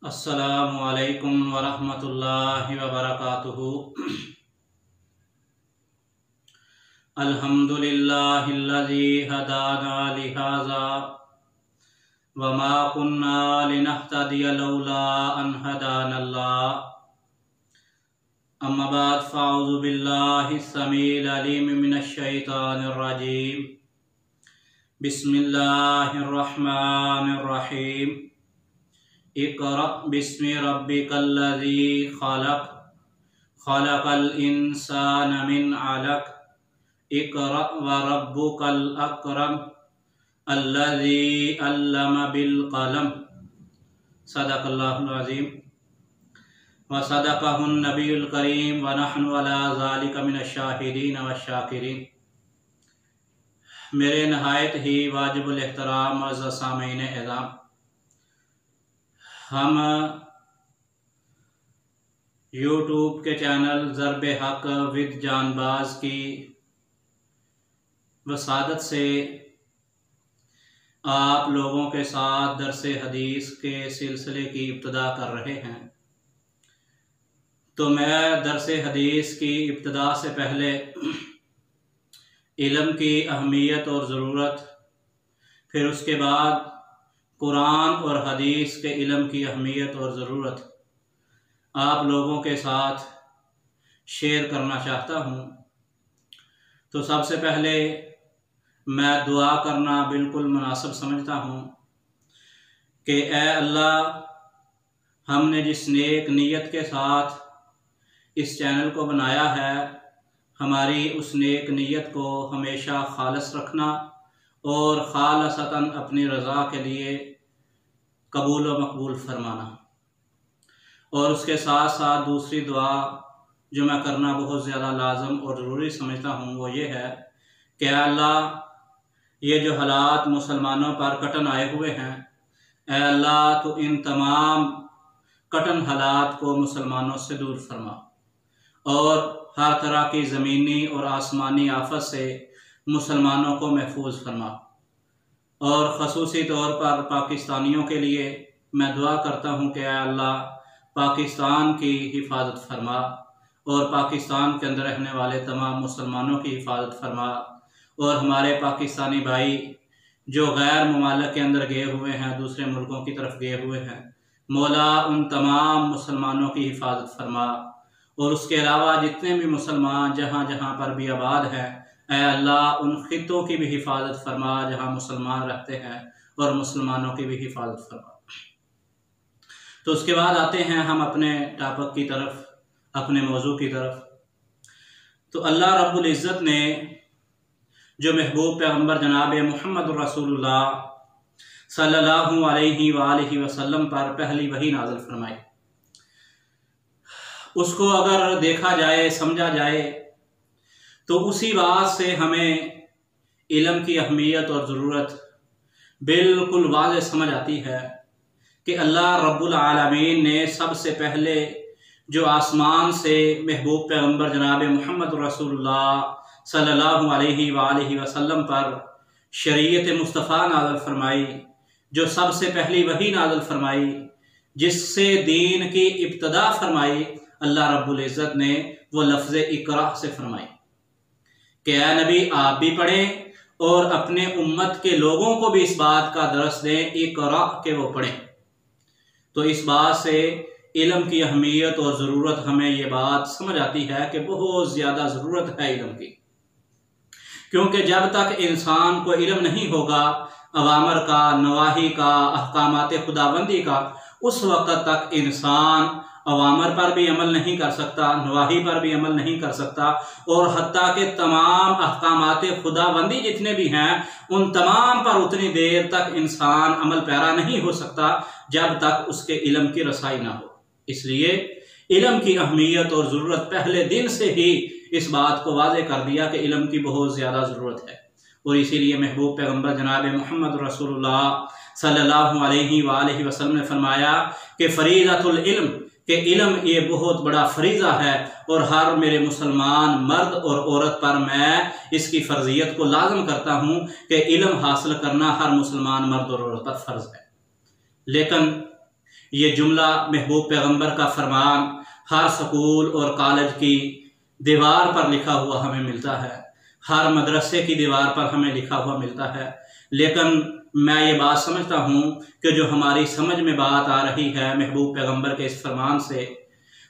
अस्सलामु अलैकुम वरहमतुल्लाहि वबरकातुहू। अल्हम्दुलिल्लाहिल्लज़ी हदाना लिहाज़ा वमा कुन्ना लिनहतदिया लौला अन हदानल्लाह। अम्मा बाद फ़अऊज़ु बिल्लाहिस समीइल अलीम मिनश शैतानिर रजीम। बिस्मिल्लाहिर रहमानिर रहीम। इक़रा बिस्मि रब्बिकल्लज़ी ख़लक़ ख़लक़ल इंसाना मिन अलक़। इक़रा व रब्बुकल अकरम अल्लज़ी अल्लम बिल क़लम। सदक़ल्लाहुल अज़ीम व सदक़हुन नबियुल करीम व नहनु अला ज़ालिका मिनश शाहिदीन व शाकिरीन। मेरे नहायत ही वाजिबुल एहतराम मुअज़्ज़ज़ सामीईन एज़ाम, हम यूट्यूब के चैनल ज़र्ब हक़ विद जानबाज की वसादत से आप लोगों के साथ दरसे हदीस के सिलसिले की इब्तिदा कर रहे हैं। तो मैं दरसे हदीस की इब्तिदा से पहले इल्म की अहमियत और ज़रूरत, फिर उसके बाद कुरान और हदीस के इल्म की अहमियत और ज़रूरत आप लोगों के साथ शेयर करना चाहता हूँ। तो सबसे पहले मैं दुआ करना बिल्कुल मुनासिब समझता हूँ कि ए अल्लाह, हमने जिस नेक नीयत के साथ इस चैनल को बनाया है, हमारी उस नेक नीयत को हमेशा खालिस रखना और खालसतन अपनी रज़ा के लिए कबूल व मकबूल फरमाना। और उसके साथ साथ दूसरी दुआ जो मैं करना बहुत ज़्यादा लाज़म और ज़रूरी समझता हूँ वो ये है कि अल्लाह, ये जो हालात मुसलमानों पर कटन आए हुए हैं, ए अल्लाह, तो इन तमाम कटन हालात को मुसलमानों से दूर फरमा और हर तरह की ज़मीनी और आसमानी आफत से मुसलमानों को महफूज फरमा। और ख़ुसूसी तौर पर पाकिस्तानियों के लिए मैं दुआ करता हूँ कि अल्लाह, पाकिस्तान की हिफाजत फरमा और पाकिस्तान के अंदर रहने वाले तमाम मुसलमानों की हिफाजत फरमा। और हमारे पाकिस्तानी भाई जो गैर ममालिक के अंदर गए हुए हैं, दूसरे मुल्कों की तरफ गए हुए हैं, मौला उन तमाम मुसलमानों की हिफाजत फरमा। और उसके अलावा जितने भी मुसलमान जहाँ जहाँ पर भी आबाद हैं, ऐ अल्लाह, उन ख़ित्तों की भी हिफाजत फरमा जहाँ मुसलमान रहते हैं और मुसलमानों की भी हिफाजत फरमा। तो उसके बाद आते हैं हम अपने टॉपिक की तरफ, अपने मौजू की तरफ। तो अल्लाह रब्बुल इज़्ज़त ने जो महबूब पैगम्बर जनाब मुहम्मद रसूलुल्लाह सल्लल्लाहु अलैहि वालैहि वसल्लम पर पहली वही नाज़िल फरमाई, उसको अगर देखा जाए, समझा जाए, तो उसी बात से हमें इल्म की अहमियत और ज़रूरत बिल्कुल वाज़ेह समझ आती है कि अल्लाह रब्बुल आलमीन ने सबसे पहले जो आसमान से महबूब पैगम्बर जनाब मुहम्मद रसूलुल्लाह सल्लल्लाहु अलैहि वसल्लम पर शरीयत मुस्तफ़ा नाज़िल फरमाई, जो सबसे पहली वही नाज़िल फरमाई, जिससे दीन की इब्तिदा फरमाई, अल्लाह रब्बुल इज़्ज़त ने वो लफ्ज़ इक़रा से फरमाई कि ऐ नबी, आप भी पढ़ें और अपने उम्मत के लोगों को भी इस बात का दरस दें, इक़रा के वो पढ़ें। तो इस बात से इल्म की अहमियत और ज़रूरत हमें ये बात समझ आती है कि बहुत ज़्यादा ज़रूरत है इल्म की, क्योंकि जब तक इंसान को इल्म नहीं होगा अवामर का, नवाही का, अहकामात खुदाबंदी का, उस वक़्त तक इंसान अवामर पर भी अमल नहीं कर सकता, नवाही पर भी अमल नहीं कर सकता, और हत्ता के तमाम अहकामात खुदाबंदी जितने भी हैं उन तमाम पर उतनी देर तक इंसान अमल पैरा नहीं हो सकता जब तक उसके इल्म की रसाई ना हो। इसलिए इल्म की अहमियत और ज़रूरत पहले दिन से ही इस बात को वाज़ेह कर दिया कि इल्म की बहुत ज़्यादा ज़रूरत है। और इसीलिए महबूब पैगम्बर जनाब मुहम्मद रसूलुल्लाह सल्लल्लाहु अलैहि वसल्लम ने फरमाया कि फ़रीज़तुल इल्म, कि इल्म ये बहुत बड़ा फरीज़ा है और हर मेरे मुसलमान मर्द और औरत पर मैं इसकी फ़र्जियत को लाज़म करता हूँ कि इल्म हासिल करना हर मुसलमान मर्द और औरत पर फ़र्ज़ है। लेकिन ये जुमला महबूब पैगंबर का फरमान हर स्कूल और कॉलेज की दीवार पर लिखा हुआ हमें मिलता है, हर मदरसे की दीवार पर हमें लिखा हुआ मिलता है। लेकिन मैं ये बात समझता हूँ कि जो हमारी समझ में बात आ रही है महबूब पैगंबर के इस फरमान से,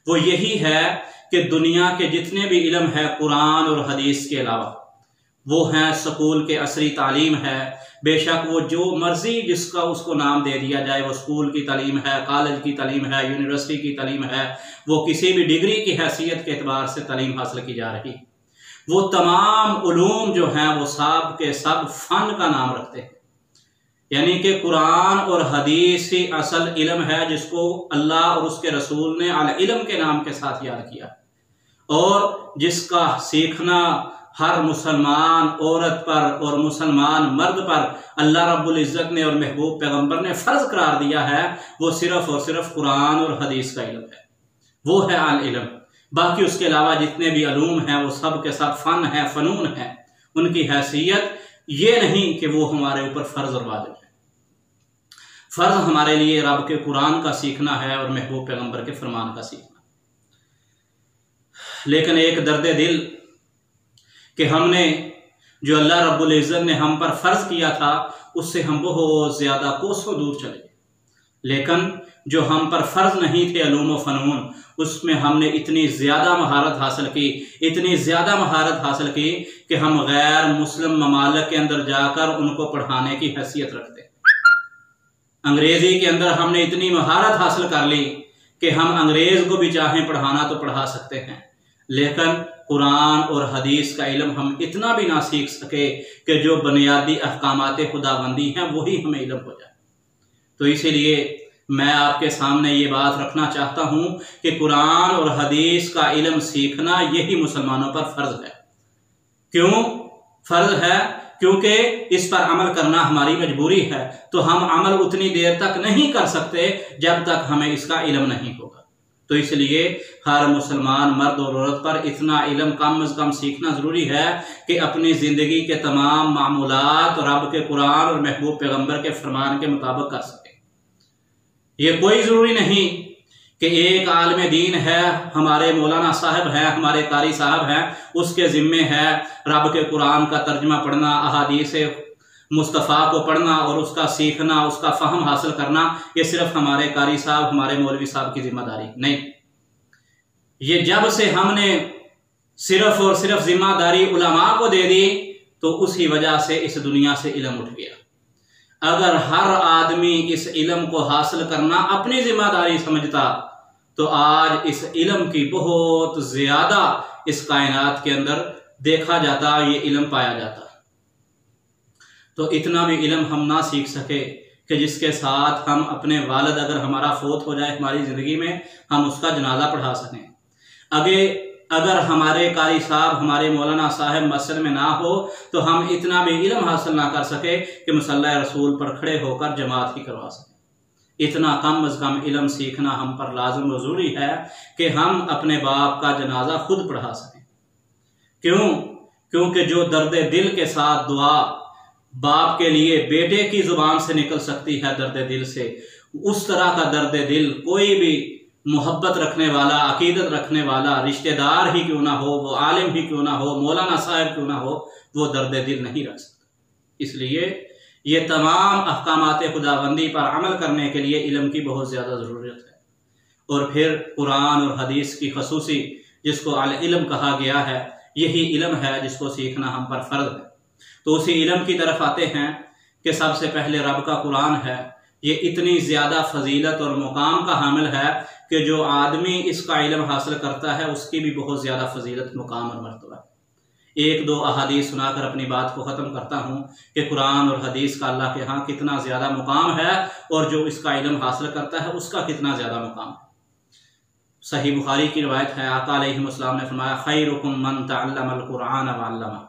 वो यही है कि दुनिया के जितने भी इल्म है कुरान और हदीस के अलावा, वो हैं स्कूल के असरी तालीम है। बेशक वो जो मर्जी जिसका उसको नाम दे दिया जाए, वो स्कूल की तालीम है, कॉलेज की तालीम है, यूनिवर्सिटी की तालीम है, वो किसी भी डिग्री की हैसियत के एतबार से तालीम हासिल की जा रही, वो तमाम उलूम जो हैं वो सब के सब फ़न का नाम रखते हैं। यानी कि कुरान और हदीस ही असल इल्म है जिसको अल्लाह और उसके रसूल ने अल इल्म के नाम के साथ याद किया, और जिसका सीखना हर मुसलमान औरत पर और मुसलमान मर्द पर अल्लाह रब्बुल इज़्ज़त ने और महबूब पैगंबर ने फ़र्ज करार दिया है, वो सिर्फ़ और सिर्फ कुरान और हदीस का इल्म है, वो है अल इल्म। बाकी उसके अलावा जितने भी अलूम हैं वो सब के सब फ़न है, फ़नून है, उनकी हैसियत ये नहीं कि वो हमारे ऊपर फ़र्ज और वाजिब है। फ़र्ज हमारे लिए रब के कुरान का सीखना है और महबूब पैगंबर के फरमान का सीखना। लेकिन एक दर्द दिल कि हमने जो अल्लाह रब्बुल इज़्ज़त ने हम पर फ़र्ज किया था उससे हम बहुत ज़्यादा कोसों दूर चले गए। लेकिन जो हम पर फ़र्ज नहीं थे अलूम व फ़नून, उसमें हमने इतनी ज़्यादा महारत हासिल की, इतनी ज़्यादा महारत हासिल की कि हम गैर मुस्लिम ममालिक के अंदर जाकर उनको पढ़ाने की हैसियत रखते। अंग्रेज़ी के अंदर हमने इतनी महारत हासिल कर ली कि हम अंग्रेज़ को भी चाहें पढ़ाना तो पढ़ा सकते हैं, लेकिन कुरान और हदीस का इल्म हम इतना भी ना सीख सके कि जो बुनियादी अहकामात खुदाबंदी हैं वही हमें इल्म हो जाए। तो इसीलिए मैं आपके सामने ये बात रखना चाहता हूँ कि कुरान और हदीस का इल्म सीखना यही मुसलमानों पर फ़र्ज है। क्यों फ़र्ज है? क्योंकि इस पर अमल करना हमारी मजबूरी है। तो हम अमल उतनी देर तक नहीं कर सकते जब तक हमें इसका इल्म नहीं होगा। तो इसलिए हर मुसलमान मर्द और औरत पर इतना इल्म कम अज़ कम सीखना ज़रूरी है कि अपनी ज़िंदगी के तमाम मामूलात रब के कुरान और महबूब पैगंबर के फरमान के मुताबिक कर सके। ये कोई ज़रूरी नहीं कि एक आलिम दीन है, हमारे मौलाना साहब हैं, हमारे कारी साहब हैं, उसके ज़िम्मे है रब के कुरान का तर्जमा पढ़ना, अहादीस मुस्तफ़ा को पढ़ना और उसका सीखना, उसका फ़हम हासिल करना। ये सिर्फ हमारे कारी साहब, हमारे मौलवी साहब की जिम्मेदारी नहीं। ये जब से हमने सिर्फ और सिर्फ जिम्मेदारी उलमा को दे दी तो उसी वजह से इस दुनिया से इल्म उठ गया। अगर हर आदमी इस इल्म को हासिल करना अपनी जिम्मेदारी समझता तो आज इस इल्म की बहुत ज़्यादा इस कायनात के अंदर देखा जाता, ये इल्म पाया जाता। तो इतना भी इल्म हम ना सीख सके कि जिसके साथ हम अपने वालिद, अगर हमारा फोत हो जाए हमारी ज़िंदगी में, हम उसका जनाजा पढ़ा सकें। अगर हमारे कारी साहब, हमारे मौलाना साहब मस्जिद में ना हो तो हम इतना भी इल्म हासिल ना कर सके कि मुसल्ला रसूल पर खड़े होकर जमात ही करवा सकें। इतना कम अज़ कम इल्म सीखना हम पर लाज़िम व ज़रूरी है कि हम अपने बाप का जनाजा खुद पढ़ा सकें। क्यों? क्योंकि जो दर्द दिल के साथ दुआ बाप के लिए बेटे की ज़ुबान से निकल सकती है दर्द दिल से, उस तरह का दर्द दिल कोई भी मोहब्बत रखने वाला, अकीदत रखने वाला रिश्तेदार ही क्यों ना हो, वो आलिम ही क्यों ना हो, मौलाना साहब क्यों ना हो, वो दर्द दिल नहीं रख सकता। इसलिए ये तमाम अहकामात खुदाबंदी पर अमल करने के लिए इल्म की बहुत ज़्यादा ज़रूरत है। और फिर कुरान और हदीस की खसूसी जिसको अल इल्म कहा गया है, यही इल्म है जिसको सीखना हम पर फ़र्ज़ है। तो उसी इल्म की तरफ आते हैं कि सबसे पहले रब का कुरान है। ये इतनी ज़्यादा फजीलत और मुकाम का हामिल है कि जो आदमी इसका इल्म हासिल करता है उसकी भी बहुत ज़्यादा फजीलत, मुकाम और मर्तबा। एक दो अहादीस सुनाकर अपनी बात को ख़त्म करता हूँ कि कुरान और हदीस का अल्लाह के यहाँ कितना ज़्यादा मुकाम है और जो इसका इल्म हासिल करता है उसका कितना ज़्यादा मुकाम है। सही बुखारी की रवायत है, आका अलैहिस्सलाम ने फरमाया, खैरुकुम मन तअल्लमल कुरान व अल्लमा।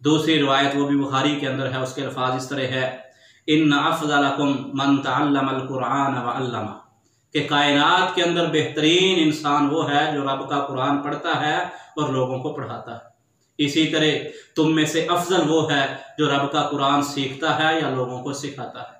दूसरी रवायत वो भी बुखारी के अंदर है, उसके अल्फाज इस तरह है, इन्न अफ़ज़लकुम मन तअल्लमल कुरान व अल्लमा, कि कायनात के अंदर बेहतरीन इंसान वो है जो रब का कुरान पढ़ता है और लोगों को पढ़ाता है। इसी तरह तुम में से अफजल वो है जो रब का कुरान सीखता है या लोगों को सिखाता है।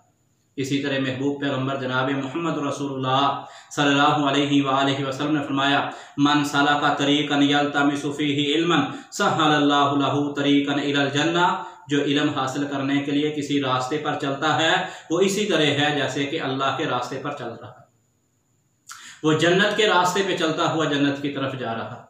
इसी तरह महबूब पैगम्बर जनाब मोहम्मद रसूलुल्लाह सल्लल्लाहु अलैहि वसल्लम ने फरमाया, मन सलका तरीक़न यल्तमिसु फ़ीही इल्मन सहलल्लाहु लहू तरीक़न इलल जन्ना। जो इल्म हासिल करने के लिए किसी रास्ते पर चलता है वो इसी तरह है जैसे कि अल्लाह के रास्ते पर चल रहा है, वो जन्नत के रास्ते पे चलता हुआ जन्नत की तरफ जा रहा है।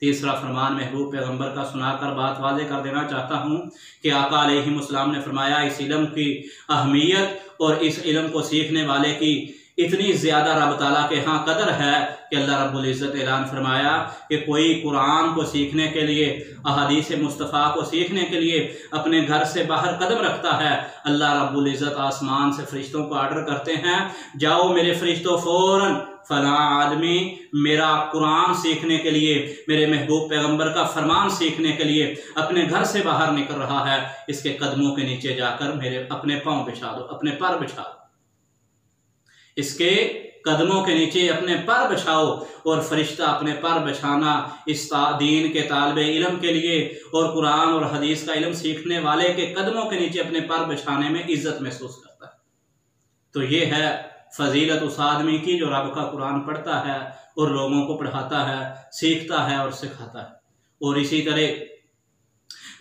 तीसरा फरमान महबूब पैगम्बर का सुनाकर बात वाज़ेह कर देना चाहता हूँ कि आका अलैहिस्सलाम ने फरमाया, इस इल्म की अहमियत और इस इल्म को सीखने वाले की इतनी ज़्यादा रब ताला के यहाँ कदर है कि अल्लाह रब्बुल इज़्ज़त ऐलान फरमाया कि कोई कुरान को सीखने के लिए, अहादीस मुस्तफ़ा को सीखने के लिए अपने घर से बाहर कदम रखता है, अल्लाह रब्बुल इज़्ज़त आसमान से फरिश्तों को आर्डर करते हैं, जाओ मेरे फरिश्तों फ़ौरन फला आदमी मेरा कुरान सीखने के लिए, मेरे महबूब पैगंबर का फरमान सीखने के लिए अपने घर से बाहर निकल रहा है, इसके कदमों के नीचे जाकर मेरे अपने पाँव बिछा दो, अपने पर बिछा दो, इसके कदमों के नीचे अपने पर बिछाओ। और फरिश्ता अपने पर बिछाना इस दीन के तालिबे इल्म के लिए और कुरान और हदीस का इल्म सीखने वाले के कदमों के नीचे अपने पर बिछाने में इज्जत महसूस करता है। तो ये है फजीलत उस आदमी की जो रब का कुरान पढ़ता है और लोगों को पढ़ाता है, सीखता है और सिखाता है। और इसी तरह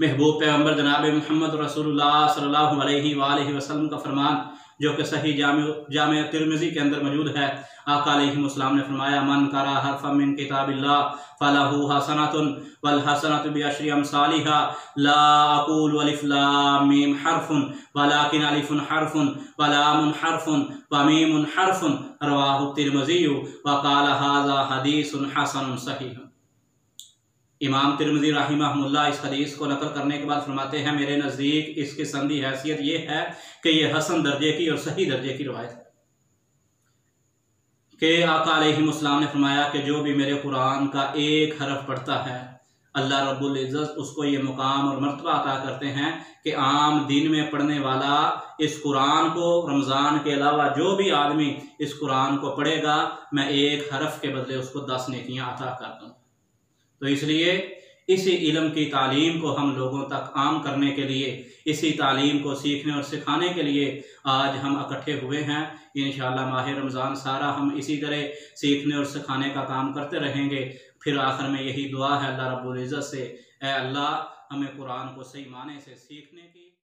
महबूब पैगम्बर जनाब मोहम्मद रसूलुल्लाह सल्लल्लाहु अलैहि वसल्लम का फरमान जो कि सही जामे तिर्मिज़ी के अंदर मौजूद है, आका अलैहिस्सलाम ने फरमाया, मन करा हरफम मिन किताबिल्लाह फलहु हसनतुन वल हसनतु बिअशरि अमसालिहा ला अक़ूलु अलिफ लाम मीम हरफुन वलाकिन अलिफुन हरफुन व लामुन हरफुन व मीमुन हरफुन रवाहु तिर्मिज़ी व क़ाल हाज़ा हदीसुन हसनुन सहीह। इमाम तिर्मिज़ी रहमहुल्लाह इस हदीस को नकल करने के बाद फरमाते हैं, मेरे नज़दीक इसकी संदी हैसियत ये है कि यह हसन दर्जे की और सही दर्जे की रवायत है कि आका अलैहिस्सलाम ने फरमाया कि जो भी मेरे कुरान का एक हरफ पढ़ता है, अल्लाह रब्बुल इज़्ज़त उसको ये मुकाम और मर्तबा अता करते हैं कि आम दिन में पढ़ने वाला इस कुरान को, रमज़ान के अलावा जो भी आदमी इस कुरान को पढ़ेगा, मैं एक हरफ के बदले उसको 10 नेकियां अता कर दूँ। तो इसलिए इसी इल्म की तालीम को हम लोगों तक आम करने के लिए, इसी तालीम को सीखने और सिखाने के लिए आज हम इकट्ठे हुए हैं। इंशाअल्लाह माह रमज़ान सारा हम इसी तरह सीखने और सिखाने का काम करते रहेंगे। फिर आखिर में यही दुआ है अल्लाह रब्बुल इज़्ज़त से, ऐ अल्लाह हमें कुरान को सही माने से सीखने की